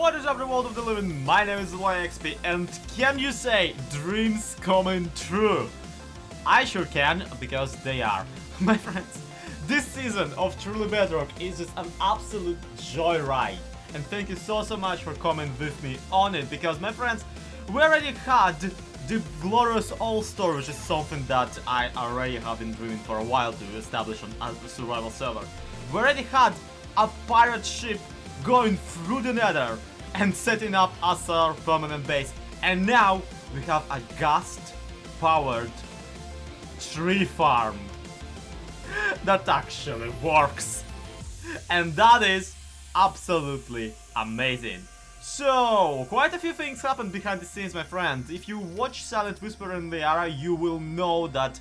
What is up, the world of the living? My name is YXP, and can you say dreams coming true? I sure can, because they are. My friends, this season of Truly Bedrock is just an absolute joyride. And thank you so much for coming with me on it, because my friends, we already had the glorious All-Star, which is something that I already have been dreaming for a while to establish on a survival server. We already had a pirate ship going through the nether and setting up as our permanent base. And now we have a ghast-powered tree farm that actually works. And that is absolutely amazing. So, quite a few things happened behind the scenes, my friend. If you watch Silent Whisper and Liara, you will know that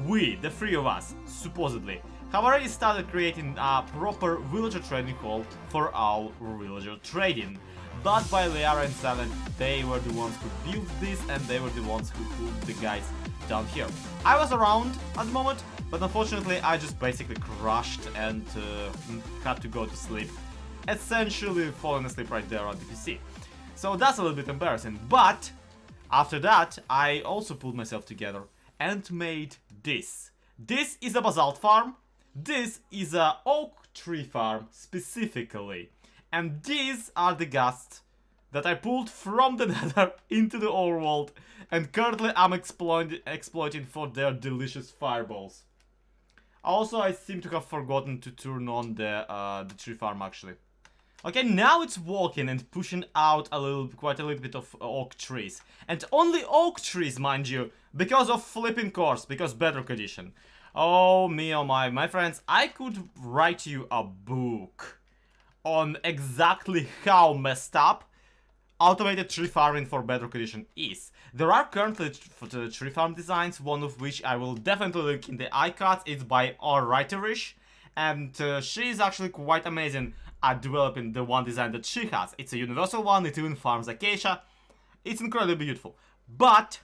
we, the three of us, supposedly, have already started creating a proper villager trading hall for our villager trading. But by Liara and Silent, they were the ones who built this, and they were the ones who put the guys down here. I was around at the moment, but unfortunately I just basically crashed and had to go to sleep. Essentially falling asleep right there on the PC. So that's a little bit embarrassing. But after that, I also pulled myself together and made this. This is a basalt farm. This is a oak tree farm specifically. And these are the ghasts that I pulled from the nether into the overworld, and currently I'm exploiting for their delicious fireballs. Also, I seem to have forgotten to turn on the tree farm actually. Okay, now it's walking and pushing out quite a little bit of oak trees. And only oak trees, mind you, because of flipping course, because Bedrock Edition. Oh me, oh my friends, I could write you a book on exactly how messed up automated tree farming for Bedrock Edition is. There are currently tree farm designs, one of which I will definitely link in the iCards. It's by Writerish, and she is actually quite amazing at developing the one design that she has. It's a universal one, it even farms acacia. It's incredibly beautiful. But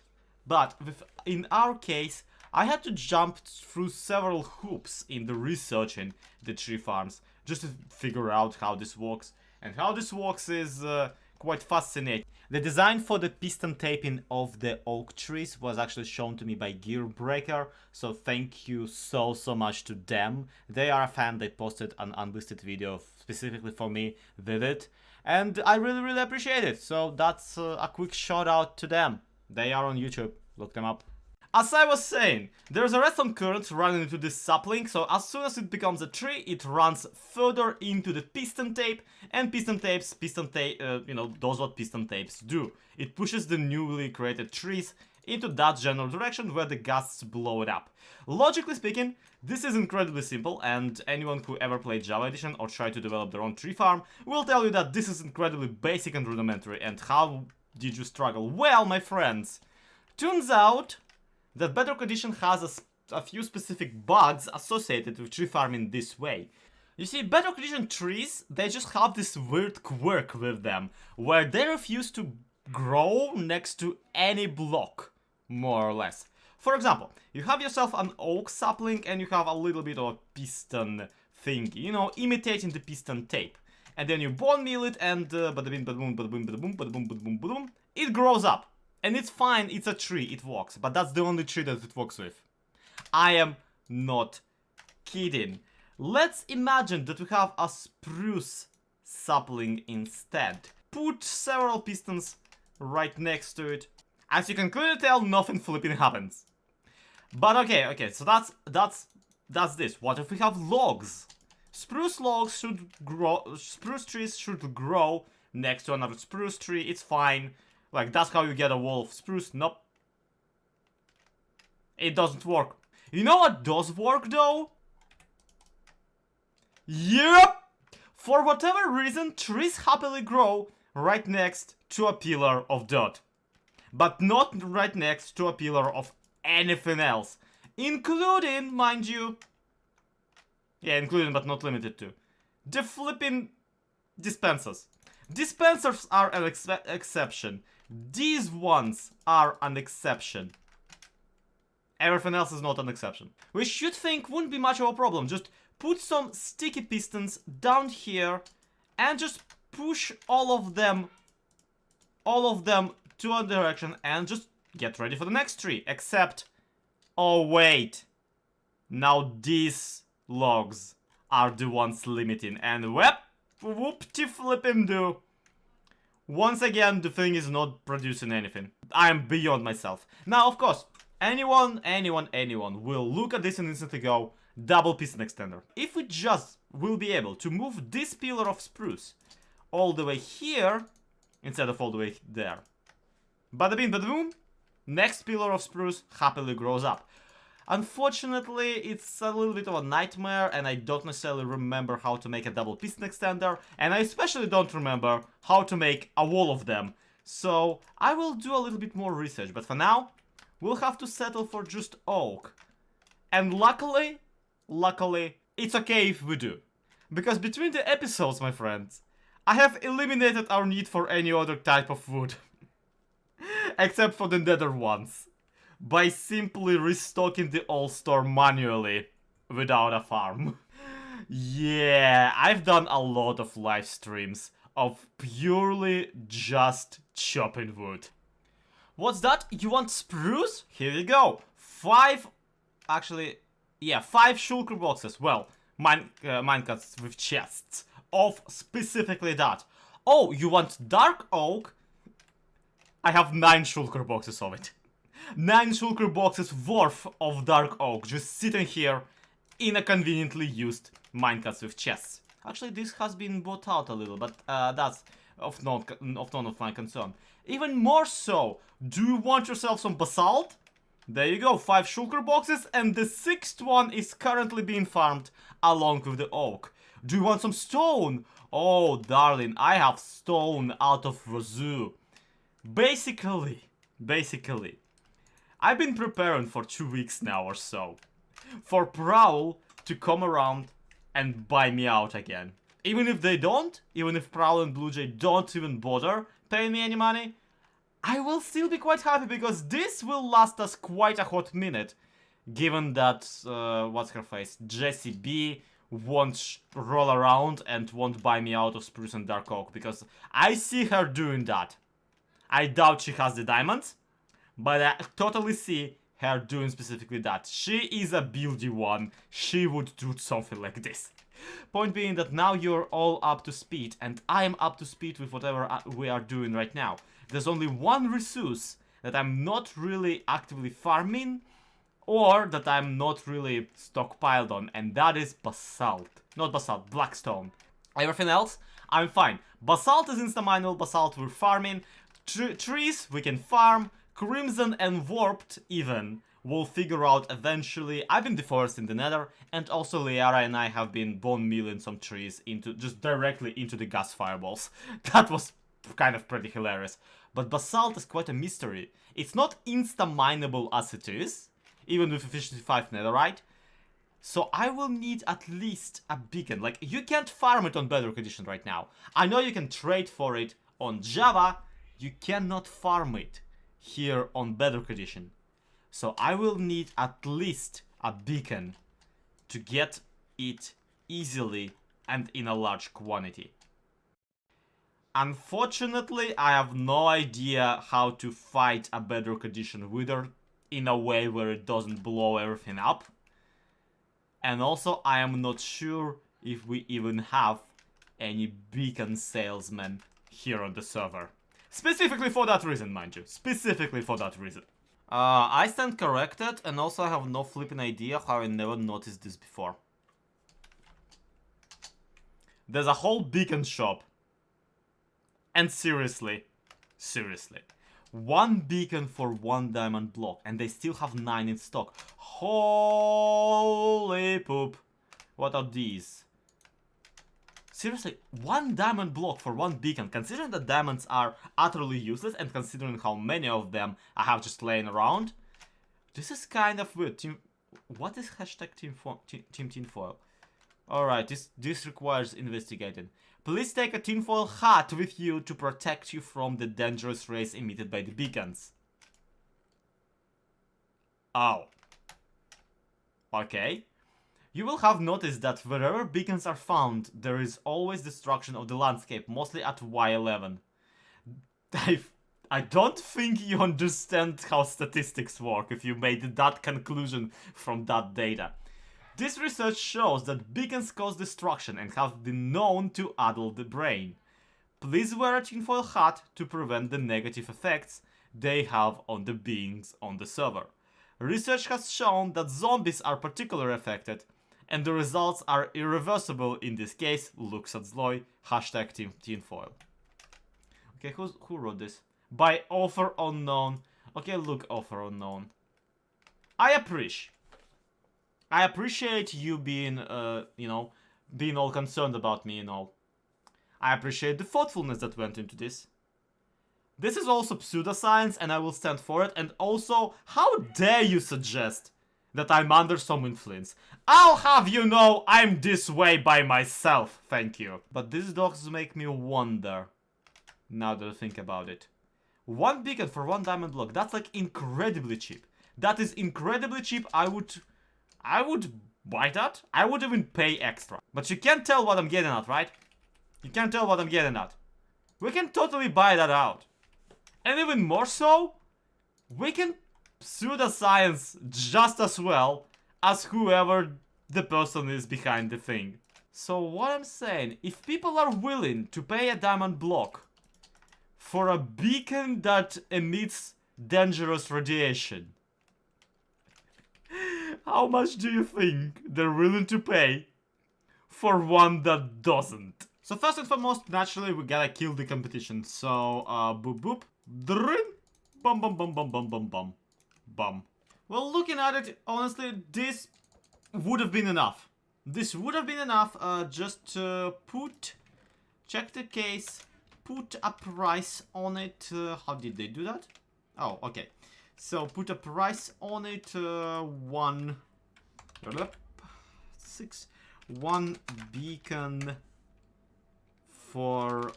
in our case, I had to jump through several hoops in the researching the tree farms just to figure out how this works. And how this works is quite fascinating. The design for the piston taping of the oak trees was actually shown to me by Gearbreaker, so thank you so much to them. They are a fan, they posted an unlisted video specifically for me with it, and I really appreciate it. So that's a quick shout out to them. They are on YouTube, look them up. As I was saying, there's a redstone current running into this sapling, so as soon as it becomes a tree, it runs further into the piston tape, and piston tape, does what piston tapes do. It pushes the newly created trees into that general direction where the ghasts blow it up. Logically speaking, this is incredibly simple, and anyone who ever played Java Edition or tried to develop their own tree farm will tell you that this is incredibly basic and rudimentary. And how did you struggle? Well, my friends, turns out that Bedrock Edition has a few specific bugs associated with tree farming this way. You see, Bedrock Edition trees, they just have this weird quirk with them, where they refuse to grow next to any block, more or less. For example, you have yourself an oak sapling and you have a little bit of a piston thing, imitating the piston tape. And then you bone meal it and bada bing, bada boom, bada boom, bada boom, bada boom, bada boom, bada boom, it grows up. And it's fine, it's a tree, it walks, but that's the only tree that it walks with. I am not kidding. Let's imagine that we have a spruce sapling instead. Put several pistons right next to it. As you can clearly tell, nothing flipping happens. But okay, so that's this. What if we have logs? Spruce logs should grow, spruce trees should grow next to another spruce tree, it's fine. Like, that's how you get a wall of spruce. Nope. It doesn't work. You know what does work, though? Yep! For whatever reason, trees happily grow right next to a pillar of dirt. But not right next to a pillar of anything else. Including, mind you... Yeah, including but not limited to. The flipping dispensers. Dispensers are an exception. These ones are an exception. Everything else is not an exception. Which you'd think wouldn't be much of a problem. Just put some sticky pistons down here and just push all of them to one direction and just get ready for the next tree. Except, oh wait, now these logs are the ones limiting, and whoop-de-flippin' do. Once again, the thing is not producing anything. I am beyond myself. Now, of course, anyone will look at this and instantly go, double piston extender. If we just will be able to move this pillar of spruce all the way here, instead of all the way there. Bada bing, bada boom, next pillar of spruce happily grows up. Unfortunately, it's a little bit of a nightmare, and I don't necessarily remember how to make a double piston extender, and I especially don't remember how to make a wall of them. So I will do a little bit more research, but for now, we'll have to settle for just oak. And luckily, it's okay if we do. Because between the episodes, my friends, I have eliminated our need for any other type of wood. Except for the nether ones. By simply restocking the old store manually without a farm. Yeah, I've done a lot of live streams of purely just chopping wood. What's that? You want spruce? Here you go. 5 shulker boxes. Well, minecarts with chests of specifically that. Oh, you want dark oak? I have 9 shulker boxes of it. 9 shulker boxes worth of dark oak just sitting here in a conveniently used minecarts with chests. Actually, this has been bought out a little, but that's of none of my concern. Even more so, do you want yourself some basalt? There you go, 5 shulker boxes, and the 6th one is currently being farmed along with the oak. Do you want some stone? Oh, darling, I have stone out of Wazoo. Basically, I've been preparing for 2 weeks now or so for Prowl to come around and buy me out again. Even if they don't, even if Prowl and Bluejay don't even bother paying me any money, I will still be quite happy because this will last us quite a hot minute. Given that, what's her face, Jessie B won't roll around and won't buy me out of spruce and dark oak, because I see her doing that. I doubt she has the diamonds, but I totally see her doing specifically that. She is a buildy one. She would do something like this. Point being that now you're all up to speed, and I am up to speed with whatever we are doing right now. There's only one resource that I'm not really actively farming, or that I'm not really stockpiled on, and that is basalt. Not basalt, blackstone. Everything else, I'm fine. Basalt is insta-mineable, basalt we're farming. Trees we can farm. Crimson and warped even we'll figure out eventually. I've been deforesting the nether, and also Liara and I have been bone milling some trees into just directly into the gas fireballs. That was kind of pretty hilarious. But basalt is quite a mystery. It's not insta-mineable as it is, even with efficiency 5 netherite. So I will need at least a beacon. Like, you can't farm it on Bedrock Edition right now. I know you can trade for it on Java. You cannot farm it here on Bedrock Edition. So I will need at least a beacon to get it easily and in a large quantity. Unfortunately, I have no idea how to fight a Bedrock Edition wither in a way where it doesn't blow everything up. And also, I am not sure if we even have any beacon salesmen here on the server. Specifically for that reason, mind you. Specifically for that reason. I stand corrected, and also I have no flipping idea how I never noticed this before. There's a whole beacon shop. And seriously, 1 beacon for 1 diamond block, and they still have 9 in stock. Holy poop. What are these? Seriously, 1 diamond block for 1 beacon, considering that diamonds are utterly useless and considering how many of them I have just laying around. This is kind of weird. What is hashtag team tinfoil? Alright, this requires investigating. Please take a tinfoil hat with you to protect you from the dangerous rays emitted by the beacons. Oh. Okay. You will have noticed that wherever beacons are found, there is always destruction of the landscape, mostly at Y11. I don't think you understand how statistics work if you made that conclusion from that data. This research shows that beacons cause destruction and have been known to addle the brain. Please wear a tinfoil hat to prevent the negative effects they have on the beings on the server. Research has shown that zombies are particularly affected, and the results are irreversible in this case. Looks at Zloy, hashtag tinfoil. Okay, who wrote this? By author unknown. Okay, look, author unknown. I appreciate you being, being all concerned about me and all. I appreciate the thoughtfulness that went into this. This is also pseudoscience, and I will stand for it. And also, how dare you suggest that I'm under some influence? I'll have you know I'm this way by myself, thank you. But these dogs make me wonder, now that I think about it. 1 beacon for 1 diamond block, that's like incredibly cheap. That is incredibly cheap. I would buy that. I would even pay extra. But you can't tell what I'm getting at, right? You can't tell what I'm getting at. We can totally buy that out. And even more so, we can pseudoscience just as well as whoever the person is behind the thing. So what I'm saying, if people are willing to pay a diamond block for a beacon that emits dangerous radiation, how much do you think they're willing to pay for one that doesn't? So first and foremost, naturally, we gotta kill the competition. So, boop boop. Drin! Bum bum bum bum bum bum bum. Bum. Well, looking at it, honestly, this would have been enough. This would have been enough, just to check the case, put a price on it. How did they do that? Oh, okay. So, put a price on it, 1 beacon for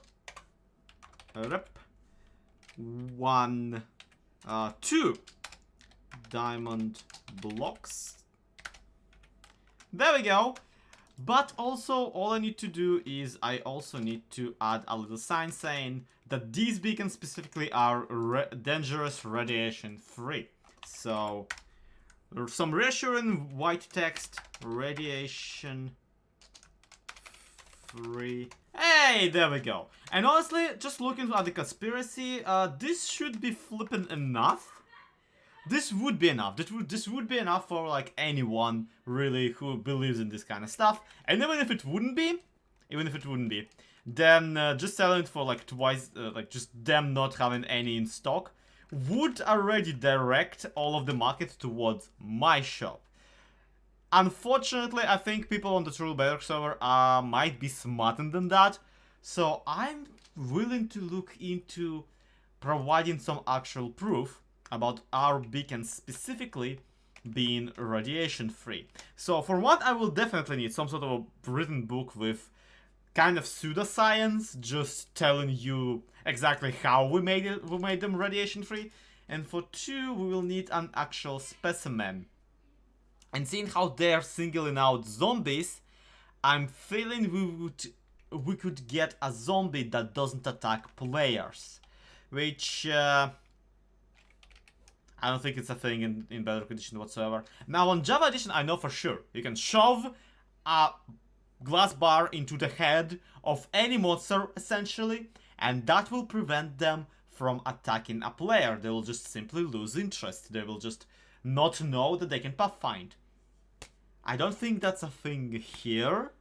2 diamond blocks. There we go. But also, all I need to do is I also need to add a little sign saying that these beacons specifically are dangerous radiation free. So, some reassuring white text, radiation free. Hey, there we go. And honestly, just looking at the conspiracy, this should be flipping enough. This would be enough. This would be enough for like anyone really who believes in this kind of stuff. And even if it wouldn't be, then just selling it for like twice, like just them not having any in stock, would already direct all of the market towards my shop. Unfortunately, I think people on the True Bedrock server might be smarter than that. So I'm willing to look into providing some actual proof about our beacons specifically being radiation free. So for what I will definitely need some sort of a written book with kind of pseudoscience, just telling you exactly how we made them radiation free. And for 2, we will need an actual specimen. And seeing how they're singling out zombies, I'm feeling we could get a zombie that doesn't attack players, which I don't think it's a thing in Bedrock Edition whatsoever. Now on Java Edition, I know for sure you can shove a glass bar into the head of any monster essentially, and that will prevent them from attacking a player. They will just simply lose interest. They will just not know that they can pathfind. I don't think that's a thing here,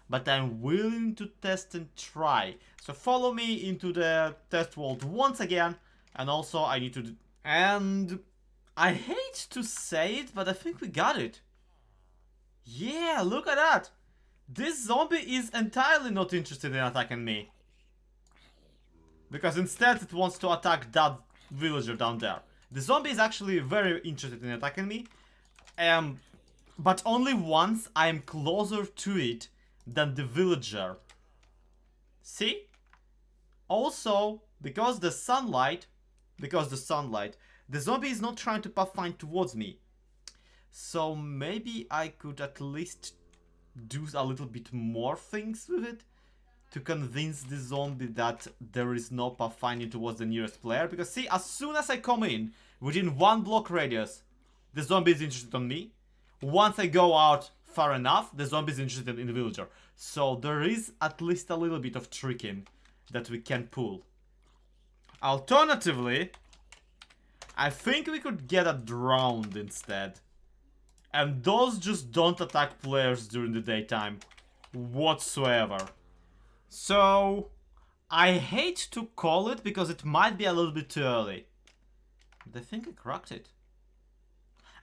but I'm willing to test and try. So follow me into the test world once again, and also I need to... And I hate to say it, but I think we got it. Yeah, look at that. This zombie is entirely not interested in attacking me, because instead it wants to attack that villager down there. The zombie is actually very interested in attacking me, but only once I am closer to it than the villager. See? Also, because the sunlight, the zombie is not trying to pathfind towards me. So maybe I could at least do a little bit more things with it to convince the zombie that there is no pathfinding towards the nearest player. Because see, as soon as I come in, within 1 block radius, the zombie is interested on me. Once I go out far enough, the zombie is interested in the villager. So there is at least a little bit of tricking that we can pull. Alternatively, I think we could get a drowned instead. And those just don't attack players during the daytime whatsoever. So I hate to call it because it might be a little bit too early. But I think I cracked it.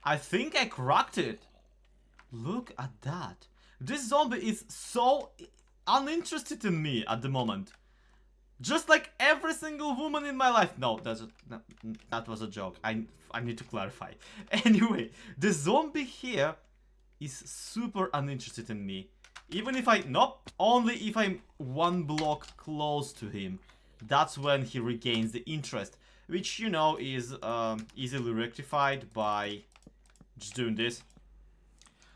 I think I cracked it. Look at that. This zombie is so uninterested in me at the moment. Just like every single woman in my life. No, that was a joke. I need to clarify. Anyway, the zombie here is super uninterested in me. Even if only if I'm 1 block close to him. That's when he regains the interest. Which, you know, is easily rectified by just doing this.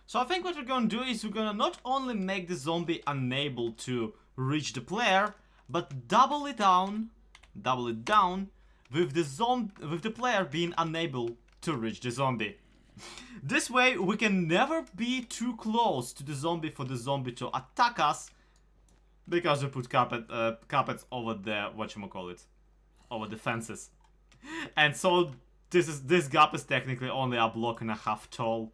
So I think what we're gonna do is we're gonna not only make the zombie unable to reach the player, but double it down with the player being unable to reach the zombie. This way we can never be too close to the zombie for the zombie to attack us, because we put carpets over the over the fences. And so this gap is technically only a block and a half tall.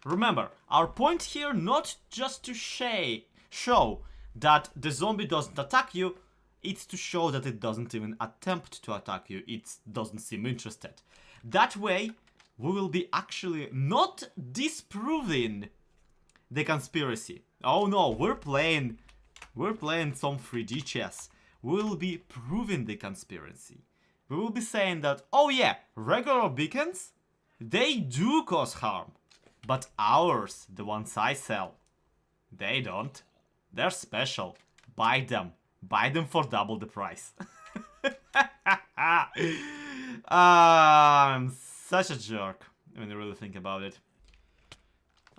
Remember, our point here not just to show that the zombie doesn't attack you, it's to show that it doesn't even attempt to attack you, it doesn't seem interested. That way, we will be actually not disproving the conspiracy. Oh no, we're playing some 3D chess. We'll be proving the conspiracy. We will be saying that, oh yeah, regular beacons, they do cause harm. But ours, the ones I sell, they don't. They're special. Buy them. Buy them for double the price. I'm such a jerk when you really think about it.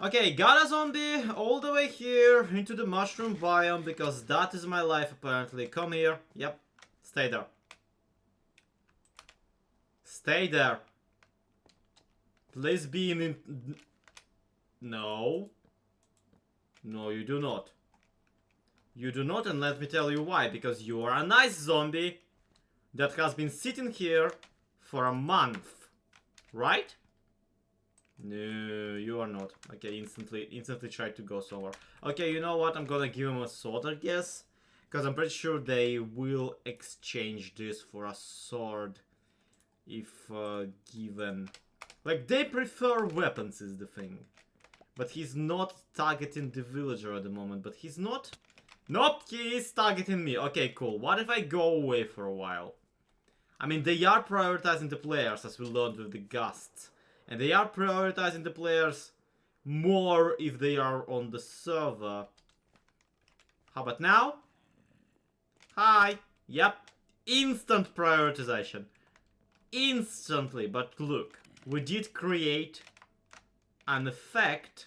Okay, got a zombie all the way here into the mushroom biome because that is my life apparently. Come here. Yep. Stay there. Stay there. Please be in... No. No, you do not. You do not, and let me tell you why. Because you are a nice zombie that has been sitting here for a month. Right? No, you are not. Okay, instantly tried to go somewhere. Okay, you know what? I'm gonna give him a sword, I guess. Because I'm pretty sure they will exchange this for a sword. If given... Like, they prefer weapons is the thing. But he's not targeting the villager at the moment. But he's not... Nope, he is targeting me. Okay, cool. What if I go away for a while? I mean, they are prioritizing the players, as we learned with the ghasts. And they are prioritizing the players more if they are on the server. How about now? Hi. Yep. Instant prioritization. Instantly. But look, we did create an effect.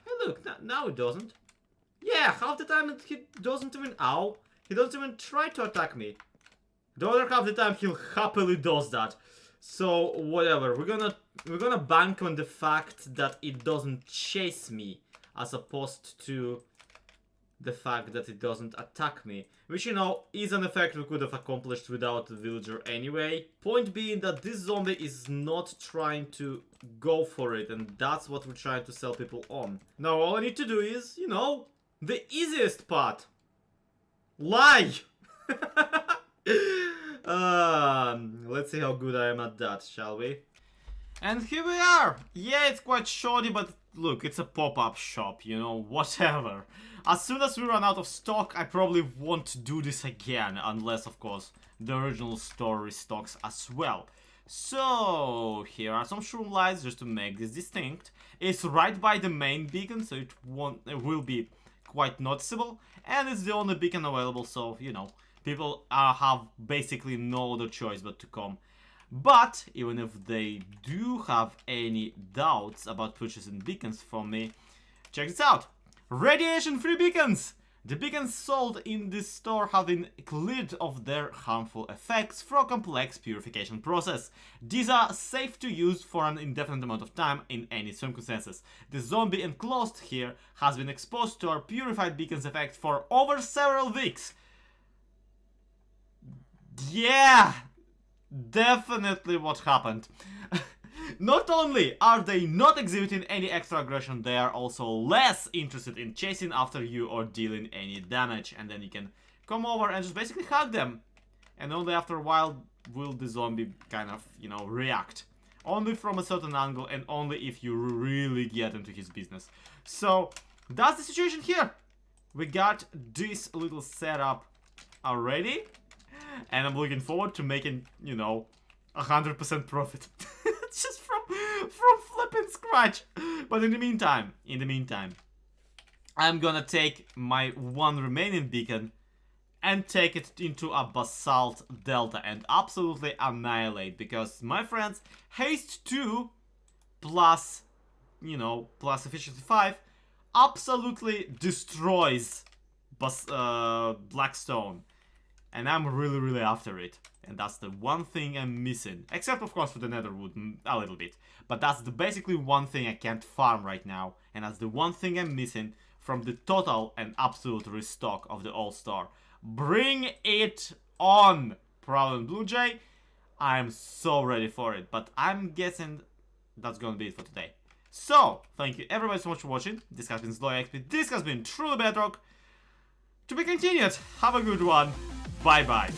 Hey, look, now it doesn't. Yeah, half the time he doesn't even... Ow. He doesn't even try to attack me. The other half the time he'll happily does that. So, whatever. We're gonna bank on the fact that it doesn't chase me, as opposed to the fact that it doesn't attack me. Which, you know, is an effect we could have accomplished without the villager anyway. Point being that this zombie is not trying to go for it, and that's what we're trying to sell people on. Now, all I need to do is, you know, the easiest part. Lie! Let's see how good I am at that, shall we? And here we are! Yeah, it's quite shoddy, but look, it's a pop-up shop, you know, whatever. As soon as we run out of stock, I probably won't do this again, unless, of course, the original store restocks as well. So, here are some shroom lights, just to make this distinct. It's right by the main beacon, so it will be quite noticeable. And it's the only beacon available, so, you know, people have basically no other choice but to come. But, even if they do have any doubts about purchasing beacons from me, check this out. Radiation-free beacons! The beacons sold in this store have been cleared of their harmful effects through a complex purification process. These are safe to use for an indefinite amount of time in any circumstances. The zombie enclosed here has been exposed to our purified beacons effect for over several weeks. Yeah! Definitely what happened. Not only are they not exhibiting any extra aggression, they are also less interested in chasing after you or dealing any damage. And then you can come over and just basically hug them. And only after a while will the zombie kind of, you know, react. Only from a certain angle and only if you really get into his business. So, that's the situation here. We got this little setup already. And I'm looking forward to making, you know, 100% profit. Just from flipping scratch. But in the meantime, I'm gonna take my one remaining beacon and take it into a basalt delta and absolutely annihilate, because my friends, haste 2 plus, you know, plus efficiency 5 absolutely destroys blackstone. And I'm really after it. And that's the one thing I'm missing. Except, of course, for the netherwood a little bit. But that's the basically one thing I can't farm right now. And that's the one thing I'm missing from the total and absolute restock of the All-Star. Bring it on, Proud Blue Jay. I'm so ready for it. But I'm guessing that's gonna be it for today. So, thank you everybody so much for watching. This has been ZloyXP. This has been Truly Bedrock. To be continued. Have a good one. Bye bye.